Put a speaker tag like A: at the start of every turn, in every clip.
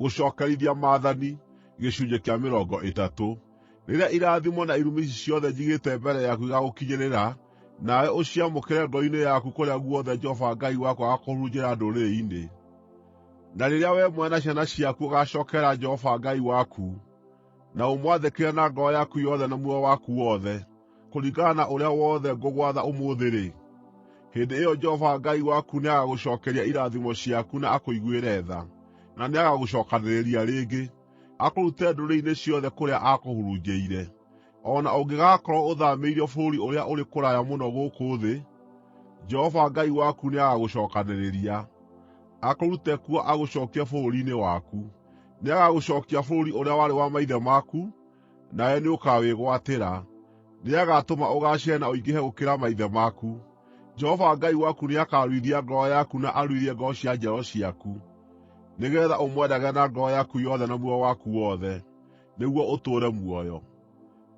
A: Gũcokerithia maathani gĩcunjĩ kĩa 30. Rĩrĩa irathimo na irumi ici ciothe njigĩte mbere yaku igagũkinyĩrĩra, nawe ũciamũkĩre ngoro-inĩ yaku kũrĩa guothe Jehova Ngai waku agakũhurunjĩra ndũrĩrĩ-inĩ, na rĩrĩa wee mwene na ciana ciaku ũgaacookerera Jehova Ngai waku, na ũmwathĩkĩre na ngoro yaku yothe na muoyo waku wothe, kũringana na ũrĩa wothe ngũgwatha ũmũthĩ-rĩ, hĩndĩ ĩyo Jehova Ngai waku nĩagagũcookeria irathimo ciaku na akũiguĩre tha, na nĩagagũcookanĩrĩria rĩngĩ, akũrute ndũrĩrĩ-inĩ ciothe kũrĩa aakũhurunjĩire. O na ũngĩgakorwo ũthaamĩirio bũrũri ũrĩa ũrĩ kũraya mũno gũkũ thĩ, Jehova Ngai waku nĩagagũcookanĩrĩria, akũrute kuo agũcookie bũrũri-inĩ waku. Nĩagagũcookia bũrũri ũrĩa warĩ wa maithe maku, nawe nĩũkawĩgwatĩra. Nĩagatũma ũgaacĩre na ũingĩhe gũkĩra maithe maku. Jehova Ngai waku nĩakaruithia ngoro yaku na aruithie ngoro cia njiaro ciaku, nĩgeetha ũmwendage na ngoro yaku yothe na muoyo waku wothe, nĩguo ũtũũre muoyo.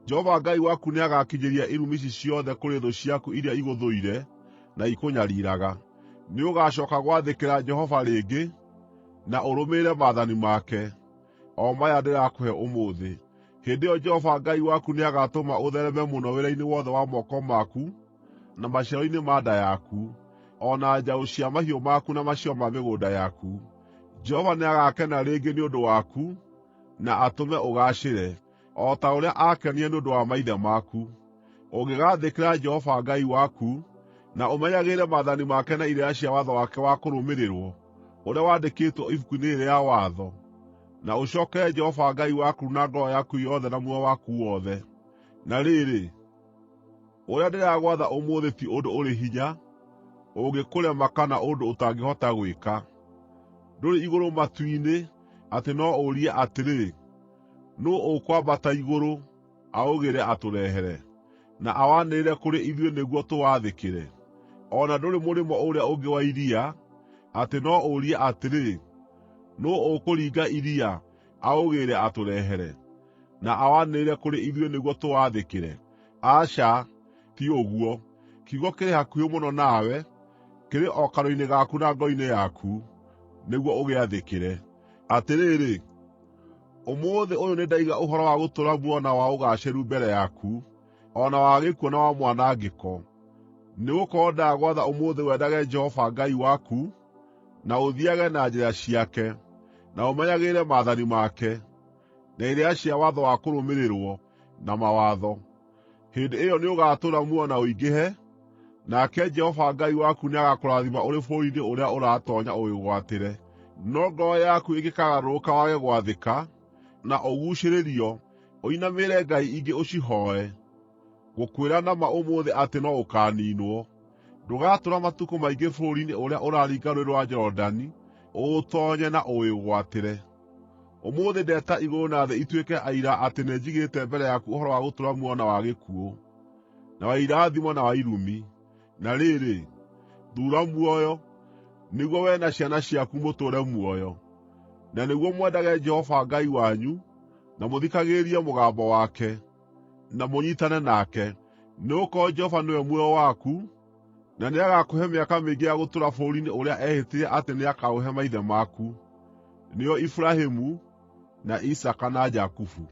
A: Jehova Ngai waku nĩagakinyĩria irumi ici ciothe kũrĩ thũ ciaku iria igũthũire na ikũnyariiraga. Nĩũgacooka gwathĩkĩra Jehova rĩngĩ, na ũrũmĩrĩre maathani make, o maya ndĩrakũhe ũmũthĩ. Hĩndĩ ĩyo Jehova Ngai waku nĩagatũma ũtheereme mũno wĩra-inĩ wothe wa moko maku, na maciaro-inĩ ma nda yaku, o na njaũ cia mahiũ maku na maciaro ma mĩgũnda yaku. Jehova nĩagakena rĩngĩ nĩ ũndũ waku, na atũme ũgaacĩre, o ta ũrĩa aakenire nĩ ũndũ wa maithe maku. Ũngĩgaathĩkĩra Jehova Ngai waku, na ũmenyagĩrĩre maathani make na irĩra cia watho wake wa kũrũmĩrĩrwo, ũrĩa wandĩkĩtwo ibuku-inĩ rĩrĩ rĩa watho, na ũcookerere Jehova Ngai waku na ngoro yaku yothe na muoyo waku wothe. Na rĩrĩ, ũrĩa ndĩragwatha ũmũthĩ ti ũndũ ũrĩ hinya, ũngĩkũrema kana ũndũ ũtangĩhota gwĩka. Ndũrĩ igũrũ matu-inĩ, atĩ no ũrie atĩrĩ, nũũ ũkwambata igũrũ, aũgĩre atũrehere, na awanĩrĩre kũrĩ ithuĩ nĩguo tũwathĩkĩre? O na ndũrĩ mũrĩmo ũrĩa ũngĩ wa iria, atĩ no ũrie atĩrĩ, nũũ ũkũringa iria, aũgĩre atũrehere, na awanĩrĩre kũrĩ ithuĩ nĩguo tũwathĩkĩre? Aca, ti ũguo. Kiugo kĩrĩ hakuhĩ mũno nawe, kĩrĩ o kanua-inĩ gaku na ngoro-inĩ yaku, nĩguo ũgĩathĩkĩre. Atĩrĩrĩ, ũmũthĩ ũyũ nĩndaiga ũhoro wa gũtũũra muoyo na wa ũgaacĩru mbere yaku, o na wa gĩkuũ na wa mwanangĩko. Nĩgũkorwo ndagwatha ũmũthĩ wendage Jehova Ngai waku, na ũthiage na njĩra ciake, na ũmenyagĩrĩre maathani make, na irĩra cia watho wa kũrũmĩrĩrwo, na mawatho. Hĩndĩ ĩyo nĩũgatũũra muoyo na ũingĩhe, nake Jehova Ngai waku nĩagakũrathima ũrĩ bũrũri-inĩ ũrĩa ũratoonya ũwĩgwatĩre. No ngoro yaku ĩngĩkagarũrũka wage gwathĩka, na ũguucĩrĩrio, ũinamĩrĩre ngai ingĩ ũcihooe, ngũkwĩra na ma ũmũthĩ atĩ no ũkaaniinwo. Ndũgatũũra matukũ maingĩ bũrũri-inĩ ũrĩa ũraringa Rũũĩ rwa Jorodani, ũũtoonye na ũwĩgwatĩre. Ũmũthĩ ndeeta igũrũ na thĩ ituĩke aira atĩ nĩnjigĩte mbere yaku ũhoro wa gũtũũra muoyo na wa gĩkuũ, na wa irathimo na wa irumi. Na rĩrĩ, thuura muoyo, nĩguo wee na ciana ciaku mũtũũre muoyo, na nĩguo mwendage Jehova Ngai wanyu, na mũthikagĩrĩrie mũgambo wake, na mũnyiitane nake. Nĩgũkorwo Jehova nĩwe muoyo waku, na nĩagakũhe mĩaka mĩingĩ ya gũtũũra bũrũri-inĩ ũrĩa ehĩtire atĩ nĩakaũhe maithe maku, nĩo Iburahĩmu, na Isaaka na Jakubu.